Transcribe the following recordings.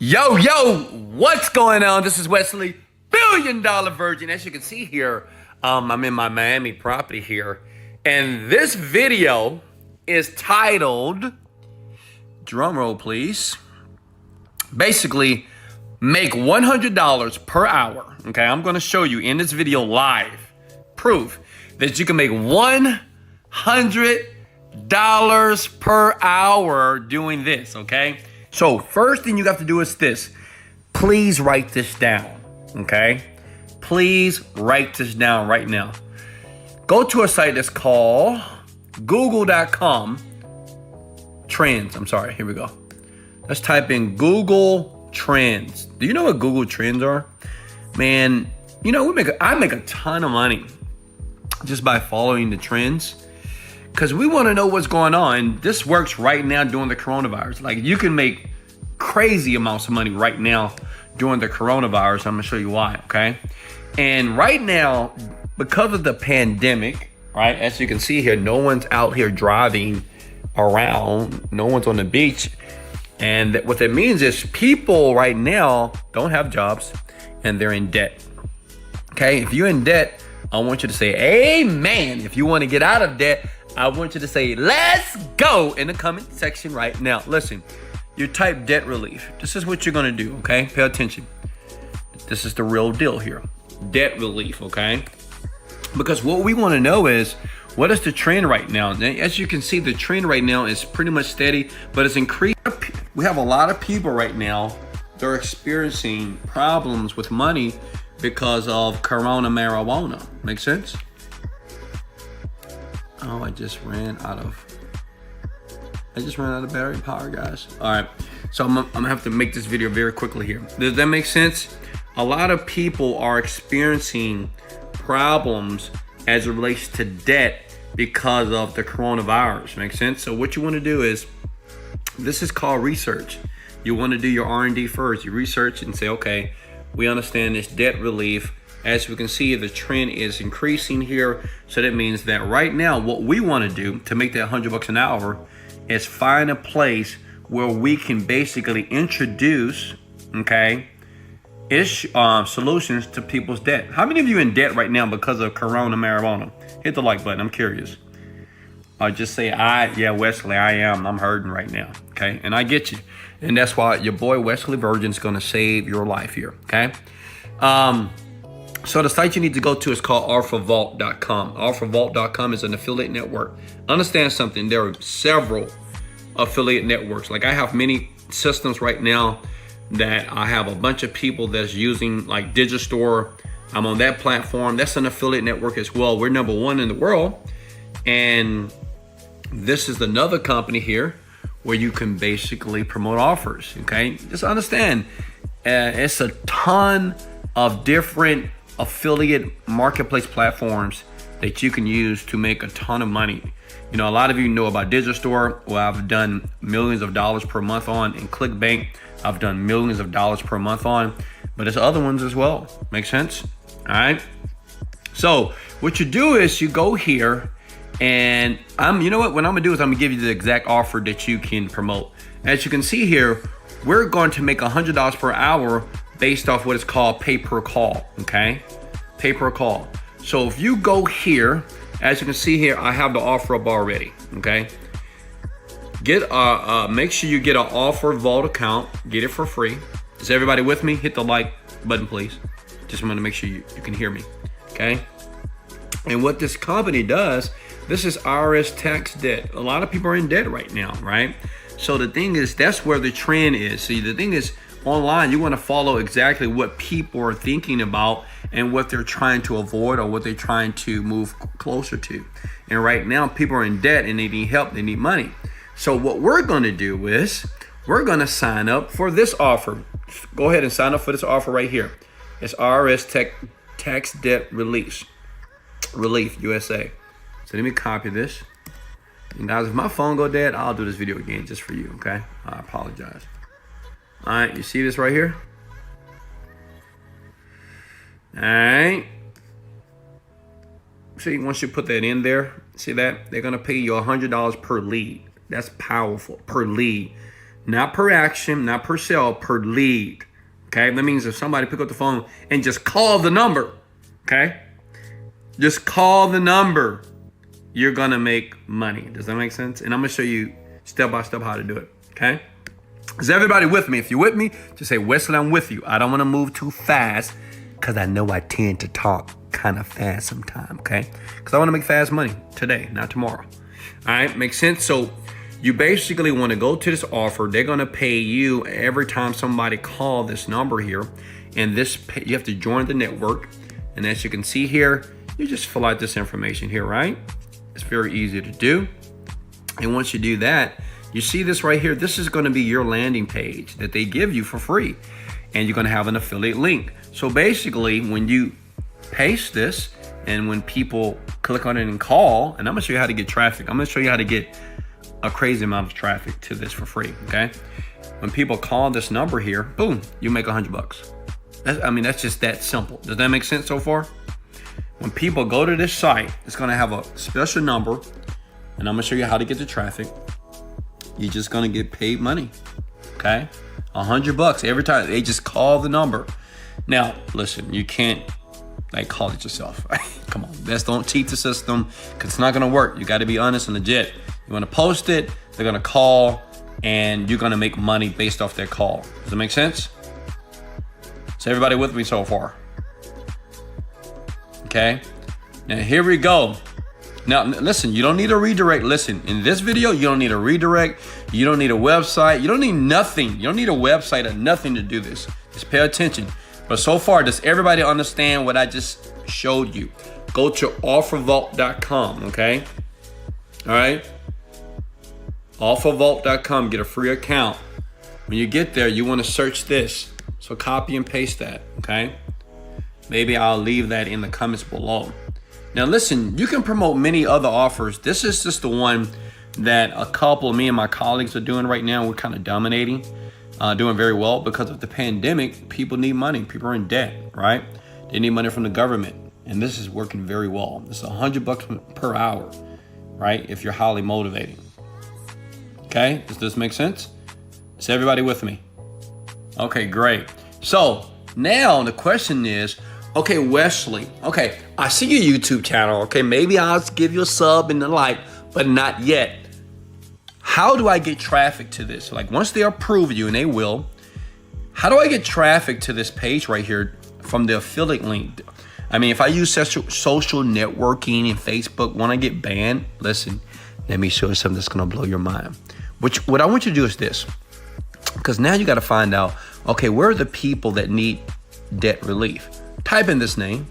Yo, what's going on? This is Wesley Virgin. As you can see here, I'm in my Miami property here. And this video is titled, drum roll please, basically make $100 per hour. Okay, I'm gonna show you in this video live proof that you can make $100 per hour doing this, okay? So first thing you have to do is this. Please write this down, okay? Please write this down right now. Go to a site that's called google.com trends. Here we go. Let's type in Google Trends. Do you know what Google Trends are? Man, you know, I make a ton of money just by following the trends, because we want to know what's going on. This works right now during the coronavirus. Like, you can make crazy amounts of money right now during the coronavirus. I'm gonna show you why, okay? And right now, because of the pandemic, right, as you can see here, no one's out here driving around, no one's on the beach. And what that means is people right now don't have jobs and they're in debt. Okay, if you're in debt, I want you to say amen. If you want to get out of debt, I want you to say, let's go, in the comment section right now. Listen, you type debt relief. This is what you're going to do, okay? Pay attention. This is the real deal here. Debt relief, okay? Because what we want to know is, what is the trend right now? As you can see, the trend right now is pretty much steady, but it's increased. We have a lot of people right now that are experiencing problems with money because of corona marijuana. Make sense? Oh, I just ran out of battery power, guys. All right, so I'm gonna have to make this video very quickly here. Does that make sense? A lot of people are experiencing problems as it relates to debt because of the coronavirus. Make sense? So what you want to do is, this is called research. You want to do your R&D first. You research and say, okay, we understand this debt relief. As we can see, the trend is increasing here. So that means that right now, what we want to do to make that $100 an hour is find a place where we can basically introduce, okay, solutions to people's debt. How many of you in debt right now because of corona marijuana? Hit the like button. I'm curious. Just say, yeah, Wesley, I am. I'm hurting right now, okay? And I get you. And that's why your boy Wesley Virgin is going to save your life here, okay? So the site you need to go to is called alphavault.com. Alphavault.com is an affiliate network. Understand something. There are several affiliate networks. Like, I have many systems right now that I have a bunch of people that's using, like Digistore. I'm on that platform. That's an affiliate network as well. We're number one in the world. And this is another company here where you can basically promote offers, okay? Just understand, it's a ton of different affiliate marketplace platforms that you can use to make a ton of money. You know, a lot of you know about Digistore. Well, I've done millions of dollars per month on. In ClickBank, I've done millions of dollars per month on. But there's other ones as well. Make sense? All right. So what you do is you go here, and you know what I'm gonna do is I'm gonna give you the exact offer that you can promote. As you can see here, we're going to make $100 per hour based off what is called pay per call, okay? Pay per call. So if you go here, as you can see here, I have the offer up already, okay? Make sure you get an Offer Vault account. Get it for free. Is everybody with me? Hit the like button, please. Just want to make sure you can hear me, okay? And what this company does, this is IRS tax debt. A lot of people are in debt right now, right? So the thing is, that's where the trend is. See, the thing is, online, you want to follow exactly what people are thinking about and what they're trying to avoid or what they're trying to move closer to. And right now, people are in debt and they need help, they need money. So what we're going to do is we're going to sign up for this offer. Go ahead and sign up for this offer right here. It's IRS tax debt relief USA. So let me copy this. And guys, if my phone go dead, I'll do this video again just for you, okay? I apologize. All right, you see this right here? All right. See, once you put that in there, see that? They're going to pay you $100 per lead. That's powerful, per lead. Not per action, not per sale, per lead. Okay, that means if somebody pick up the phone and just call the number, okay? Just call the number, you're gonna make money. Does that make sense? And I'm gonna show you step by step how to do it, okay? Is everybody with me? If you're with me, just say, Wesley, I'm with you. I don't wanna move too fast because I know I tend to talk kind of fast sometimes, okay? Because I wanna make fast money today, not tomorrow. All right, makes sense? So you basically wanna go to this offer. They're gonna pay you every time somebody call this number here. And you have to join the network. And as you can see here, you just fill out this information here, right? It's very easy to do. And once you do that, you see this right here. This is going to be your landing page that they give you for free. And you're going to have an affiliate link. So basically, when you paste this and when people click on it and call, and I'm going to show you how to get traffic. I'm going to show you how to get a crazy amount of traffic to this for free, okay? When people call this number here, boom, you make $100. That's just that simple. Does that make sense so far? When people go to this site, it's gonna have a special number, and I'm gonna show you how to get the traffic. You're just gonna get paid money, okay? $100 every time they just call the number. Now, listen, you can't call it yourself. Come on, don't cheat the system, because it's not gonna work. You gotta be honest and legit. You wanna post it, they're gonna call, and you're gonna make money based off their call. Does that make sense? So everybody with me so far? Okay, now here we go. Now listen, you don't need a redirect. Listen, in this video, you don't need a redirect. You don't need a website. You don't need nothing. You don't need a website or nothing to do this. Just pay attention. But so far, does everybody understand what I just showed you? Go to offervault.com, okay? All right? Offervault.com, get a free account. When you get there, you want to search this. So copy and paste that, okay? Maybe I'll leave that in the comments below. Now listen, you can promote many other offers. This is just the one that a couple of me and my colleagues are doing right now. We're kind of dominating, doing very well because of the pandemic. People need money. People are in debt, right? They need money from the government. And this is working very well. This is $100 per hour, right? If you're highly motivated. Okay, does this make sense? Is everybody with me? Okay, great. So now the question is, okay, Wesley, okay, I see your YouTube channel. Okay, maybe I'll give you a sub and the like, but not yet. How do I get traffic to this? Like once they approve you, and they will, how do I get traffic to this page right here from the affiliate link? I mean, if I use social networking and Facebook, when I get banned, listen, let me show you something that's gonna blow your mind. What I want you to do is this, because now you gotta find out, okay, where are the people that need debt relief? Type in this name,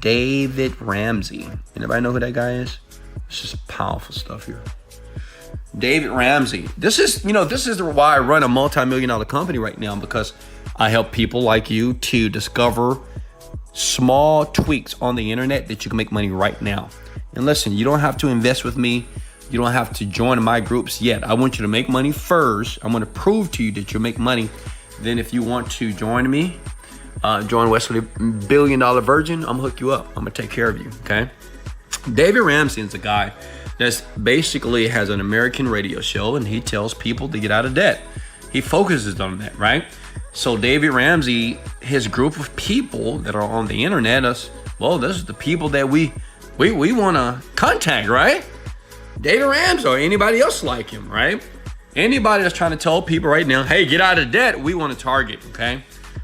David Ramsey. Anybody know who that guy is? It's just powerful stuff here. David Ramsey. This is why I run a multi-million-dollar company right now, because I help people like you to discover small tweaks on the internet that you can make money right now. And listen, you don't have to invest with me. You don't have to join my groups yet. I want you to make money first. I want to prove to you that you make money. Then if you want to join me, join Wesley Virgin, I'm gonna hook you up. I'm gonna take care of you, okay? David Ramsey is a guy that basically has an American radio show, and he tells people to get out of debt. He focuses on that, right? So David Ramsey, his group of people that are on the internet, this is the people that we want to contact, right? David Ramsey or anybody else like him, right? Anybody that's trying to tell people right now, hey, get out of debt, we want to target, okay?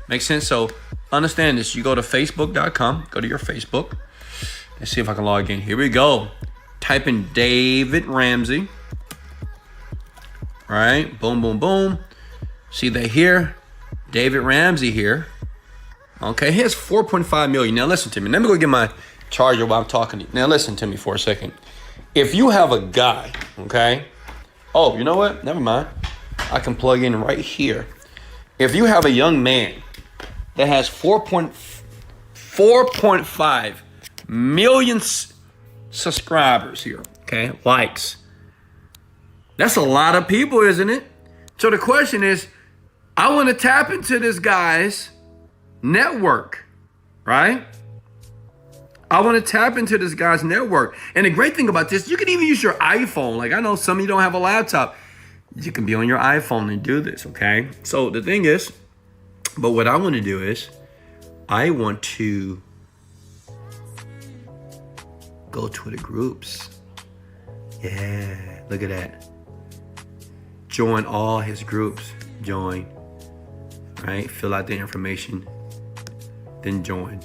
Makes sense? So understand this. You go to facebook.com, go to your Facebook. Let's see if I can log in. Here we go. Type in David Ramsey. All right, boom, boom, boom. See that here? David Ramsey here. Okay, he has 4.5 million. Now listen to me. Let me go get my charger while I'm talking to you. Now listen to me for a second. If you have a guy, okay? Oh, you know what? Never mind. I can plug in right here. If you have a young man that has 4.5 million subscribers here, okay? Likes. That's a lot of people, isn't it? So the question is, I want to tap into this guy's network, right? I want to tap into this guy's network. And the great thing about this, you can even use your iPhone. Like I know some of you don't have a laptop. You can be on your iPhone and do this, okay? So the thing is, but what I want to do is, I want to go to the groups. Yeah, look at that. Join all his groups. Join. Right? Fill out the information. Then join.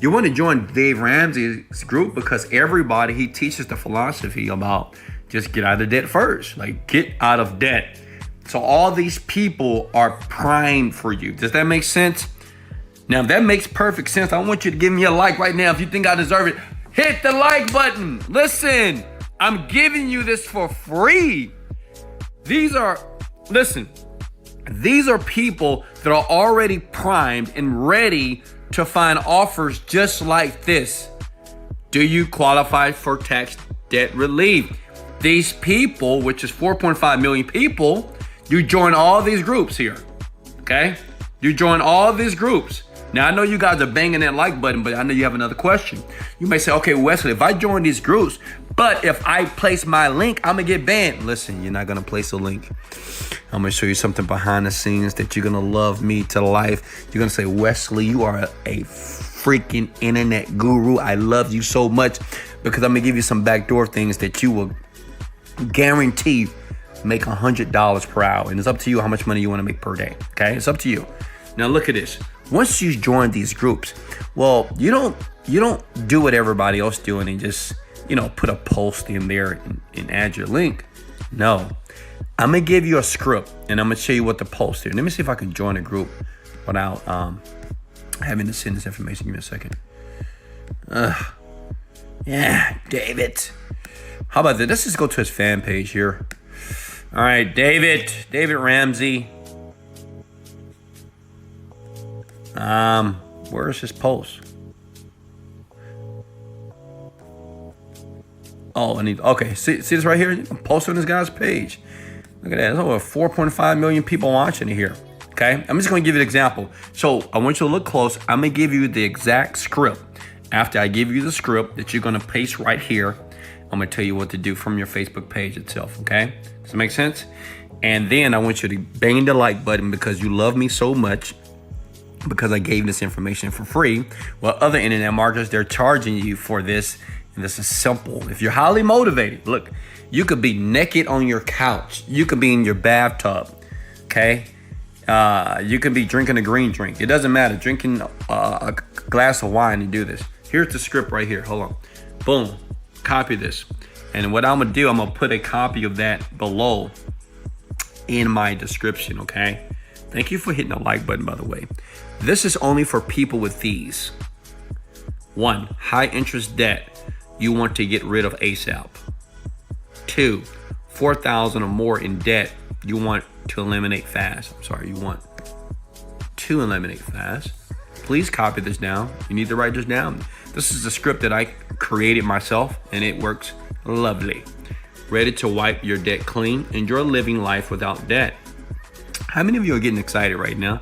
You want to join Dave Ramsey's group because everybody, he teaches the philosophy about just get out of debt first. Like, get out of debt. So all these people are primed for you. Does that make sense? Now, if that makes perfect sense, I want you to give me a like right now. If you think I deserve it, hit the like button. Listen, I'm giving you this for free. These are people that are already primed and ready to find offers just like this. Do you qualify for tax debt relief? These people, which is 4.5 million people, you join all these groups here, okay? You join all these groups. Now, I know you guys are banging that like button, but I know you have another question. You may say, okay, Wesley, if I join these groups, but if I place my link, I'm gonna get banned. Listen, you're not gonna place a link. I'm gonna show you something behind the scenes that you're gonna love me to life. You're gonna say, Wesley, you are a freaking internet guru. I love you so much, because I'm gonna give you some backdoor things that you will guarantee make $100 per hour. And it's up to you how much money you wanna make per day, okay? It's up to you. Now look at this. Once you join these groups, well, you don't do what everybody else doing and just, put a post in there and add your link. No, I'm gonna give you a script and I'm gonna show you what to post here. Let me see if I can join a group without having to send this information. Give me a second. Yeah, David. How about this? Let's just go to his fan page here. All right, David Ramsey. Where's his post? Oh, okay. See this right here? You can post on this guy's page. Look at that. There's over 4.5 million people watching it here. Okay. I'm just going to give you an example. So I want you to look close. I'm going to give you the exact script. After I give you the script that you're going to paste right here, I'm going to tell you what to do from your Facebook page itself. Okay. Does that make sense? And then I want you to bang the like button because you love me so much, because I gave this information for free. While other internet marketers, they're charging you for this. And this is simple. If you're highly motivated, look, you could be naked on your couch. You could be in your bathtub, okay? You could be drinking a green drink. It doesn't matter. Drinking a glass of wine and do this. Here's the script right here. Hold on. Boom. Copy this. And what I'm going to do, I'm going to put a copy of that below in my description, okay? Thank you for hitting the like button, by the way. This is only for people with these. 1, high interest debt you want to get rid of ASAP. 2, 4,000 or more in debt you want to eliminate fast. You want to eliminate fast. Please copy this down. You need to write this down. This is a script that I created myself and it works lovely. Ready to wipe your debt clean. Enjoy living life without debt. How many of you are getting excited right now?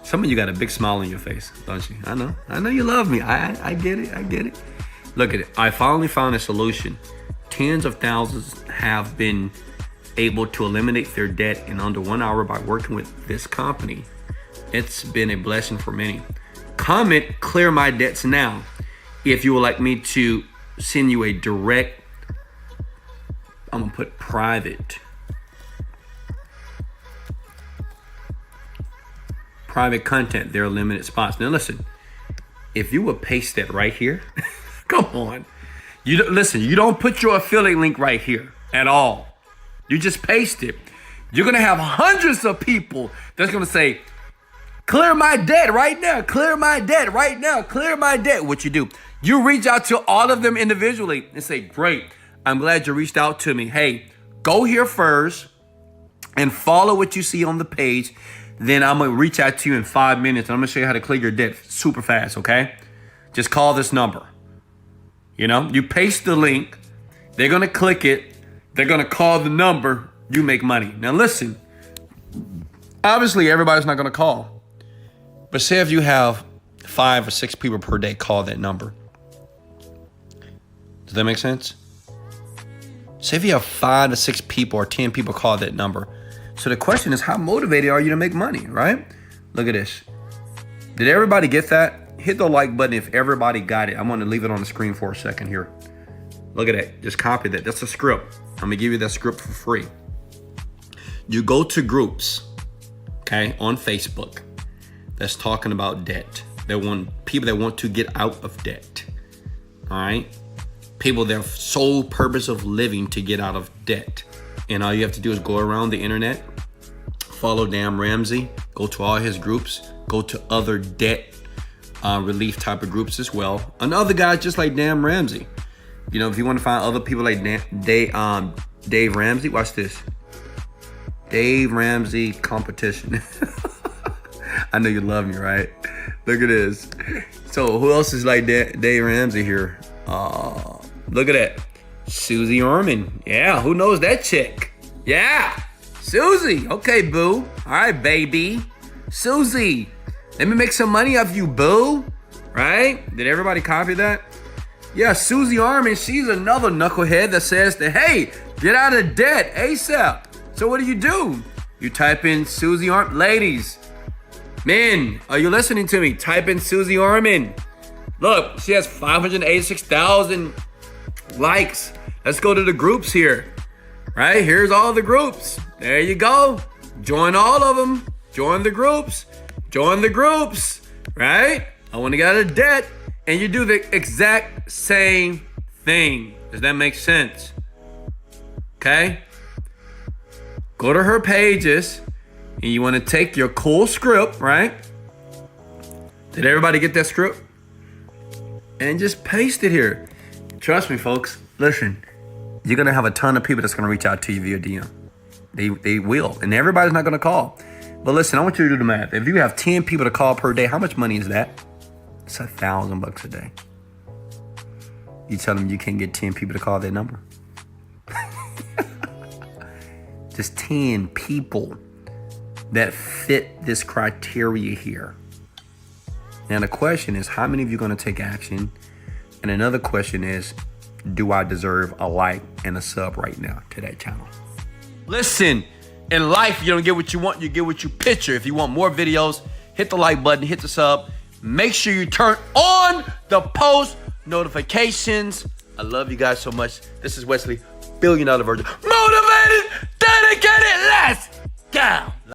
Some of you got a big smile on your face, don't you? I know you love me. I get it. Look at it. I finally found a solution. Tens of thousands have been able to eliminate their debt in under 1 hour by working with this company. It's been a blessing for many. Comment clear my debts now if you would like me to send you a direct, I'm gonna put private content. There are limited spots. Now listen, if you would paste that right here, come on. You don't put your affiliate link right here at all. You just paste it. You're gonna have hundreds of people that's gonna say, clear my debt right now, clear my debt right now, clear my debt. What you do, you reach out to all of them individually and say, great, I'm glad you reached out to me. Hey, go here first and follow what you see on the page. Then I'm going to reach out to you in 5 minutes. And I'm going to show you how to clear your debt super fast, okay? Just call this number. You paste the link. They're going to click it. They're going to call the number. You make money. Now, listen. Obviously, everybody's not going to call. But say if you have 5 or 6 people per day call that number. Does that make sense? Say if you have 5 to 6 people or 10 people call that number. So the question is, how motivated are you to make money, right? Look at this. Did everybody get that? Hit the like button if everybody got it. I'm going to leave it on the screen for a second here. Look at that. Just copy that. That's a script. I'm going to give you that script for free. You go to groups, okay, on Facebook that's talking about debt. People that want to get out of debt, all right? People, their sole purpose of living to get out of debt. And all you have to do is go around the internet, follow Ramsey, go to all his groups, go to other debt relief type of groups as well. And other guys just like Ramsey. You know, if you want to find other people like Dave Ramsey, watch this. Dave Ramsey competition. I know you love me, right? Look at this. So who else is like Dave Ramsey here? Look at that. Susie Orman. Yeah, who knows that chick? Yeah, Susie. Okay, boo. All right, baby. Susie, let me make some money off you, boo. Right? Did everybody copy that? Yeah, Susie Orman, she's another knucklehead that says that, hey, get out of debt ASAP. So what do? You type in Susie Orman. Ladies, men, are you listening to me? Type in Susie Orman. Look, she has 586,000 likes. Let's go to the groups here. Right? Here's all the groups. There you go. Join all of them. Join the groups. Join the groups. Right? I want to get out of debt. And you do the exact same thing. Does that make sense? Okay? Go to her pages. And you want to take your cool script, right? Did everybody get that script? And just paste it here. Trust me, folks. Listen, you're going to have a ton of people that's going to reach out to you via DM. They will. And everybody's not going to call. But listen, I want you to do the math. If you have 10 people to call per day, how much money is that? It's $1,000 a day. You tell them you can't get 10 people to call that number. Just 10 people that fit this criteria here. Now the question is, how many of you are going to take action? And another question is, do I deserve a like and a sub right now to that channel? Listen, in life, you don't get what you want, you get what you picture. If you want more videos, hit the like button, hit the sub. Make sure you turn on the post notifications. I love you guys so much. This is Wesley, Wesley Virgin. Motivated, dedicated, let's go.